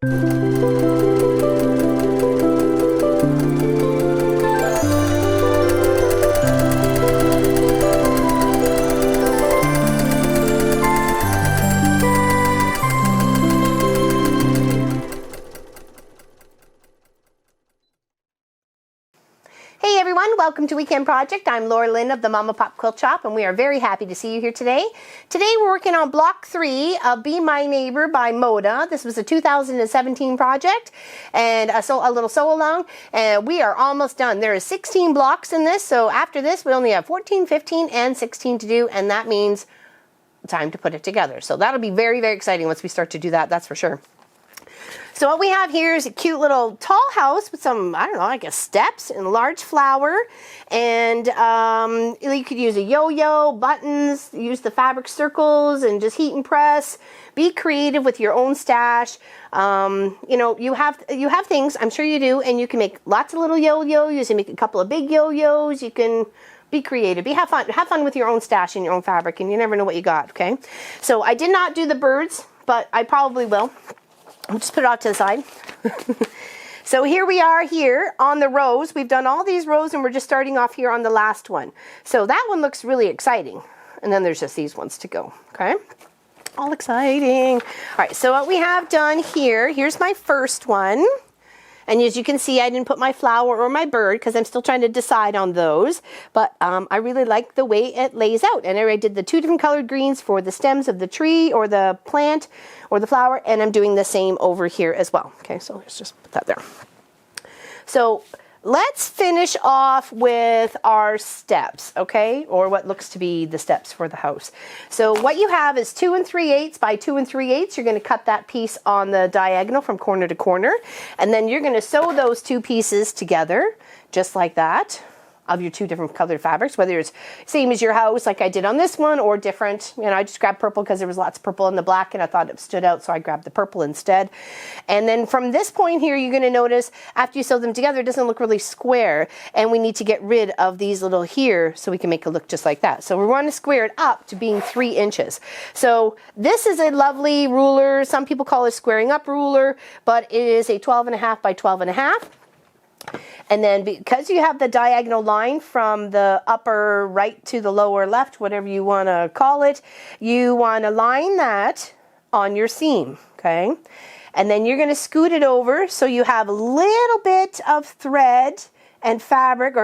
Hey everyone, welcome to Weekend Project. I'm Laura Lynn of the Mama Pop Quilt Shop, and we are very happy to see you here today. Today we're working on block 3 of Be My Neighbor by Moda. This was a 2017 project and a little sew along, and we are almost done. There is 16 blocks in this, so after this we only have 14, 15, and 16 to do, and that means time to put it together. So that'll be very, very exciting once we start to do that, that's for sure. So what we have here is a cute little tall house with some, I don't know, I guess steps and a large flower. And you could use a yo-yo, buttons, use the fabric circles and just heat and press. Be creative with your own stash. You know, you have things, I'm sure you do, and you can make lots of little yo-yos. You can make a couple of big yo-yos. You can be creative. Have fun with your own stash and your own fabric, and you never know what you got, okay? So I did not do the birds, but I probably will. I'll just put it off to the side. So here we are here on the rows. We've done all these rows and we're just starting off here on the last one. So that one looks really exciting. And then there's just these ones to go, okay? All exciting. All right, so what we have done here, here's my first one. And as you can see, I didn't put my flower or my bird because I'm still trying to decide on those. But I really like the way it lays out. And I did the 2 different colored greens for the stems of the tree or the plant or the flower. And I'm doing the same over here as well. Okay, so let's just put that there. So let's finish off with our steps, okay? Or what looks to be the steps for the house. So what you have is 2 3/8 by 2 3/8. You're going to cut that piece on the diagonal from corner to corner. And then you're going to sew those 2 pieces together, just like that, of your 2 different colored fabrics, whether it's same as your house like I did on this one or different. You know, I just grabbed purple because there was lots of purple in the black and I thought it stood out, so I grabbed the purple instead. And then from this point here, you're going to notice after you sew them together, it doesn't look really square, and we need to get rid of these little here so we can make it look just like that. So we want to square it up to being 3 inches. So this is a lovely ruler. Some people call it a squaring up ruler, but it is a 12.5 by 12.5. And then because you have the diagonal line from the upper right to the lower left, whatever you want to call it, you want to line that on your seam, okay? And then you're going to scoot it over so you have a little bit of thread and fabric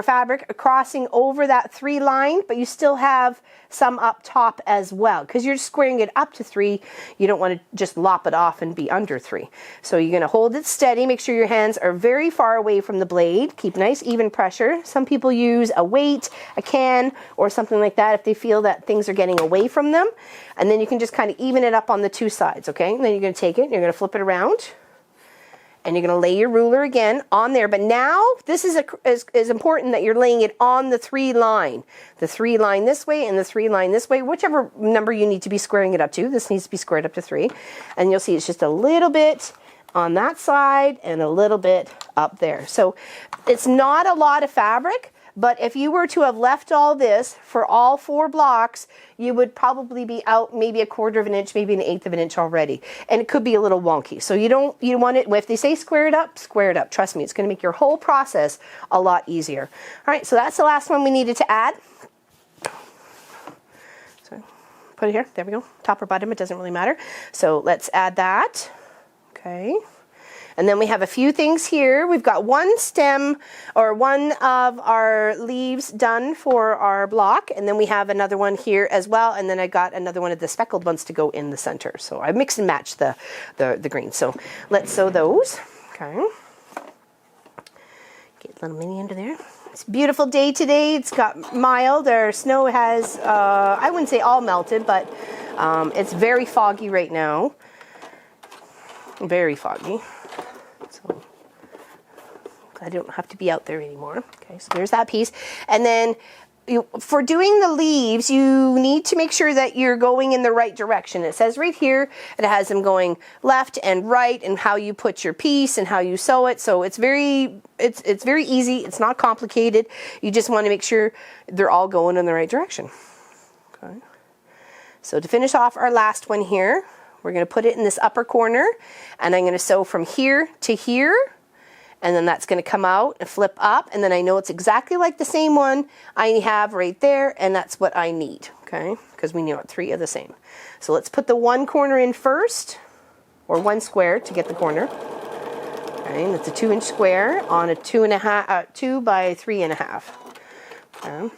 crossing over that 3 line, but you still have some up top as well because you're squaring it up to 3. You don't want to just lop it off and be under 3. So you're going to hold it steady. Make sure your hands are very far away from the blade. Keep nice even pressure. Some people use a weight, a can, or something like that if they feel that things are getting away from them. And then you can just kind of even it up on the 2 sides, okay? And then you're going to take it and you're going to flip it around. And you're going to lay your ruler again on there. But now this is important that you're laying it on the 3 line. The 3 line this way and the 3 line this way, whichever number you need to be squaring it up to. This needs to be squared up to 3. And you'll see it's just a little bit on that side and a little bit up there. So it's not a lot of fabric, but if you were to have left all this for all 4 blocks, you would probably be out maybe 1/4 of an inch, maybe 1/8 of an inch already. And it could be a little wonky. So you want it, if they say square it up, square it up. Trust me, it's going to make your whole process a lot easier. All right, so that's the last one we needed to add. So put it here, there we go. Top or bottom, it doesn't really matter. So let's add that, okay. And then we have a few things here. We've got 1 stem or 1 of our leaves done for our block. And then we have another one here as well. And then I got another one of the speckled ones to go in the center. So I mix and match the green. So let's sew those. Okay. Get a little mini under there. It's a beautiful day today. It's got mild. Our snow has, I wouldn't say all melted, but it's very foggy right now. Very foggy. So I don't have to be out there anymore. Okay, so there's that piece. And then for doing the leaves, you need to make sure that you're going in the right direction. It says right here, it has them going left and right, and how you put your piece and how you sew it. So it's very easy. It's not complicated. You just want to make sure they're all going in the right direction. Okay. So to finish off our last one here, we're going to put it in this upper corner, and I'm going to sew from here to here, and then that's going to come out and flip up, and then I know it's exactly like the same one I have right there, and that's what I need, okay, because we know 3 are the same. So let's put the one corner in first, or one square to get the corner. Okay, and it's a 2-inch square on a 2 by 3.5. Okay.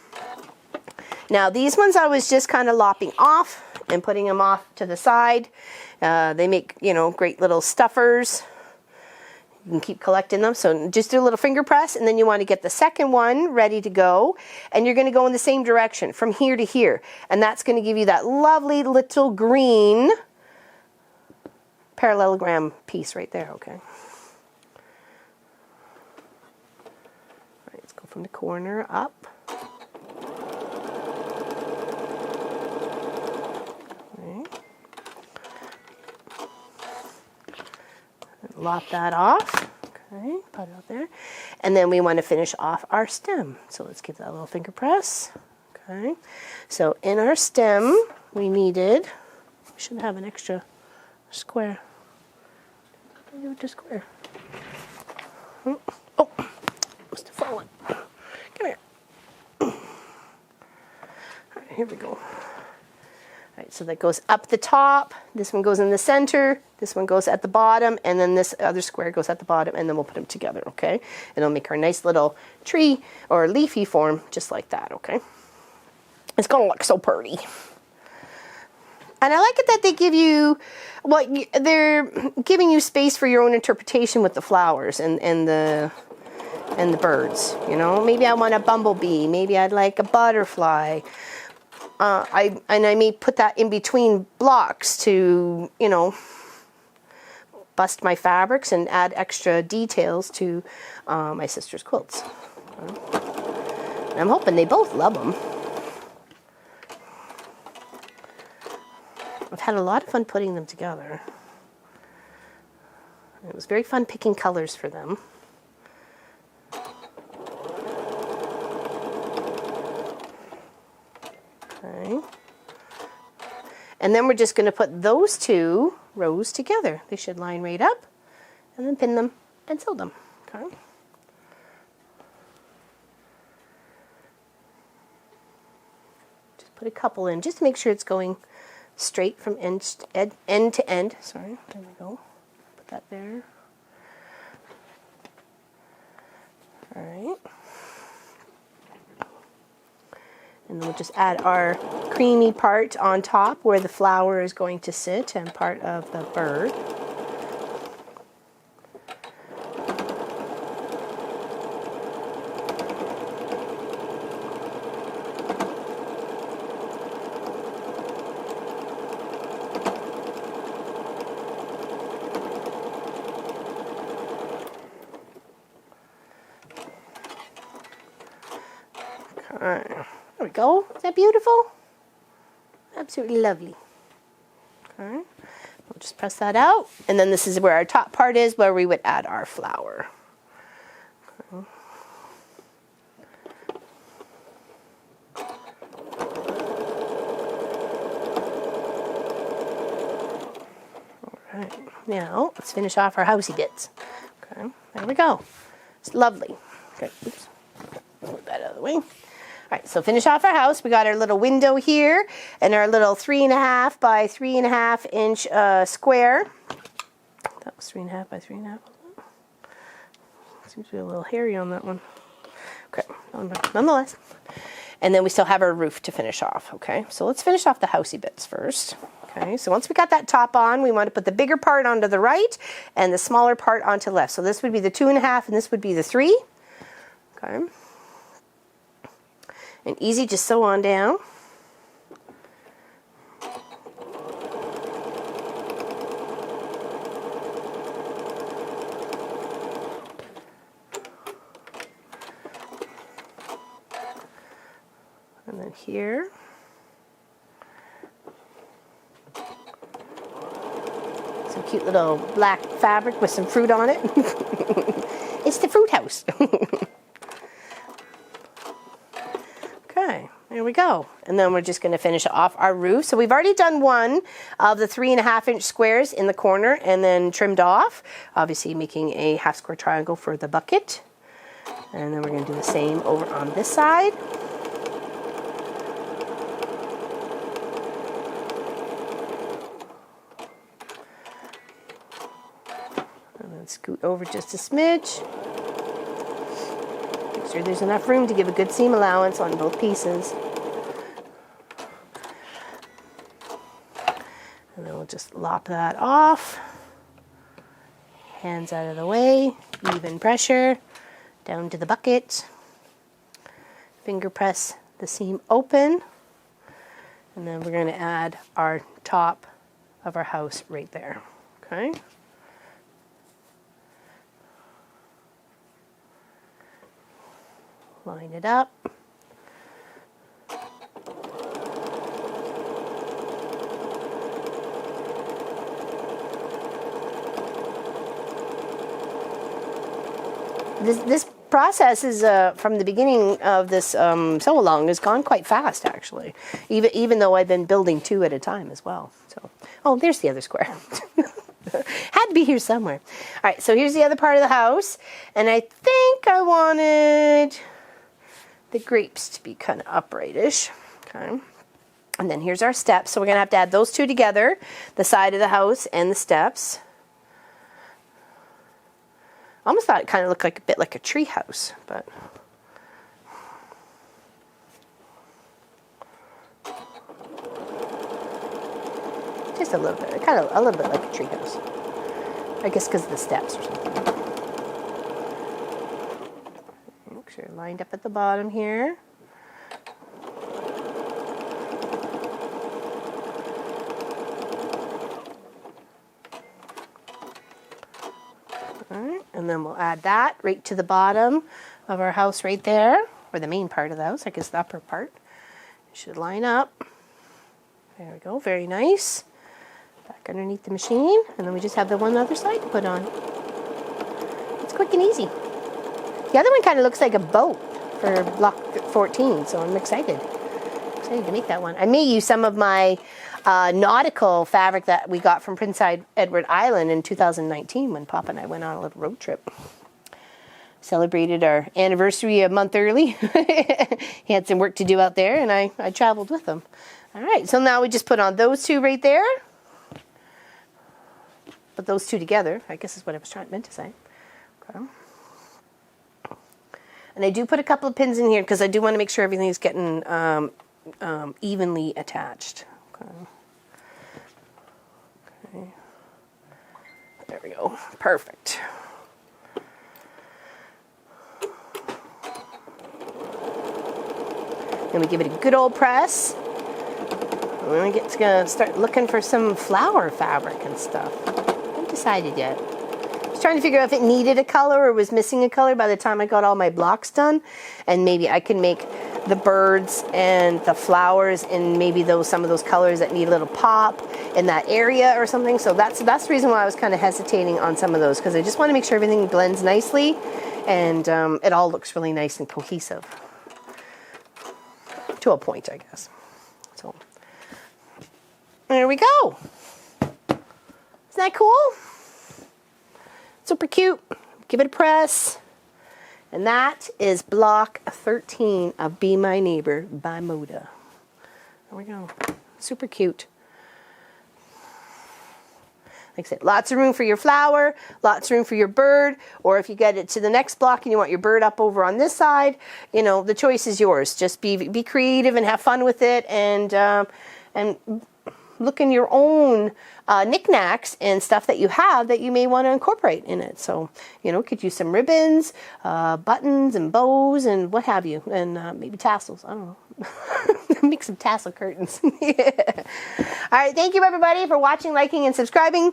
Now these ones I was just kind of lopping off and putting them off to the side. They make, you know, great little stuffers. You can keep collecting them. So just do a little finger press, and then you want to get the second one ready to go, and you're going to go in the same direction from here to here, and that's going to give you that lovely little green parallelogram piece right there. Okay. All right, let's go from the corner up. Lop that off, okay, put it out there, and then we want to finish off our stem. So let's give that a little finger press, okay. So in our stem, we should have an extra square. Do it to square. Oh, must have fallen. Come here. All right, here we go. All right, so that goes up the top, this one goes in the center, this one goes at the bottom, and then this other square goes at the bottom, and then we'll put them together, okay? And it'll make our nice little tree or leafy form just like that, okay? It's gonna look so pretty. And I like it that they give you, well, they're giving you space for your own interpretation with the flowers and the birds, you know? Maybe I want a bumblebee, maybe I'd like a butterfly. I may put that in between blocks to, you know, bust my fabrics and add extra details to my sister's quilts. And I'm hoping they both love them. I've had a lot of fun putting them together. It was very fun picking colors for them. Okay. And then we're just going to put those 2 rows together. They should line right up, and then pin them and sew them. Okay. Just put a couple in, just to make sure it's going straight from end to end. Sorry, there we go. Put that there. All right. And then we'll just add our creamy part on top where the flower is going to sit and part of the bird. Okay. There we go. Is that beautiful? Absolutely lovely. Okay. We'll just press that out. And then this is where our top part is, where we would add our flower. Okay. All right. Now, let's finish off our housey bits. Okay. There we go. It's lovely. Okay. Oops. Move that out of the way. All right, so finish off our house. We got our little window here and our little 3.5 by 3.5 inch square. That was 3.5 by 3.5. Seems to be a little hairy on that one. Okay, nonetheless. And then we still have our roof to finish off, okay? So let's finish off the housey bits first. Okay, so once we got that top on, we want to put the bigger part onto the right and the smaller part onto the left. So this would be the 2.5 and this would be the 3. Okay. And easy, just sew on down. And then here. Some cute little black fabric with some fruit on it. It's the fruit house. Okay, there There we go. And then we're just going to finish off our roof. So we've already done one of the 3.5-inch squares in the corner and then trimmed off, obviously making a half square triangle for the bucket. And then we're going to do the same over on this side. And then scoot over just a smidge. Make sure there's enough room to give a good seam allowance on both pieces. And then we'll just lop that off. Hands out of the way, even pressure, down to the bucket. Finger press the seam open. And then we're going to add our top of our house right there. Okay. Line it up. This process is from the beginning of this sew along has gone quite fast, actually. Even though I've been building 2 at a time as well. So, oh, there's the other square. Had to be here somewhere. All right, so here's the other part of the house, and I think I wanted the grapes to be kind of uprightish. Okay, and then here's our steps. So we're gonna have to add those 2 together, the side of the house and the steps. I almost thought it kind of looked like a bit like a tree house, but just a little bit, kind of a little bit like a tree house. I guess because of the steps or something. Make sure you're lined up at the bottom here. And then we'll add that right to the bottom of our house right there, or the main part of the house, I guess the upper part. It should line up. There we go, very nice. Back underneath the machine, and then we just have the one other side to put on. It's quick and easy. The other one kind of looks like a boat for block 14, so I'm excited. Excited to make that one. I may use some of my nautical fabric that we got from Prince Edward Island in 2019 when Papa and I went on a little road trip. Celebrated our anniversary a month early. He had some work to do out there, and I traveled with him. All right, so now we just put on those 2 right there. Put those 2 together, I guess is what I was meant to say. Okay. And I do put a couple of pins in here because I do want to make sure everything's getting evenly attached. Okay. There we go. Perfect. Then we give it a good old press. And then we get to start looking for some flower fabric and stuff. I haven't decided yet. I was trying to figure out if it needed a color or was missing a color by the time I got all my blocks done. And maybe I can make the birds and the flowers and maybe some of those colors that need a little pop in that area or something. So that's the reason why I was kind of hesitating on some of those, because I just want to make sure everything blends nicely and it all looks really nice and cohesive. To a point, I guess. So there we go. Isn't that cool? Super cute. Give it a press. And that is block 13 of Be My Neighbor by Moda. There we go. Super cute. Like I said, lots of room for your flower, lots of room for your bird, or if you get it to the next block and you want your bird up over on this side, you know, the choice is yours. Just be creative and have fun with it, and look in your own knickknacks and stuff that you have that you may want to incorporate in it. So, you know, could use some ribbons, buttons and bows and what have you, and maybe tassels. I don't know. Make some tassel curtains. Yeah. All right, thank you everybody for watching, liking, and subscribing.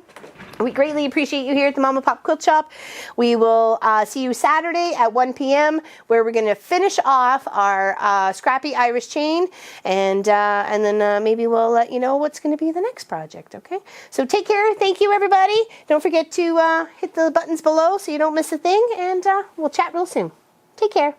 We greatly appreciate you here at the Mama Pop Quilt Shop. We will see you Saturday at 1 p.m. where we're going to finish off our scrappy Irish chain, and then maybe we'll let you know what's going to be the next project, okay? So take care. Thank you, everybody. Don't forget to hit the buttons below so you don't miss a thing, and we'll chat real soon. Take care.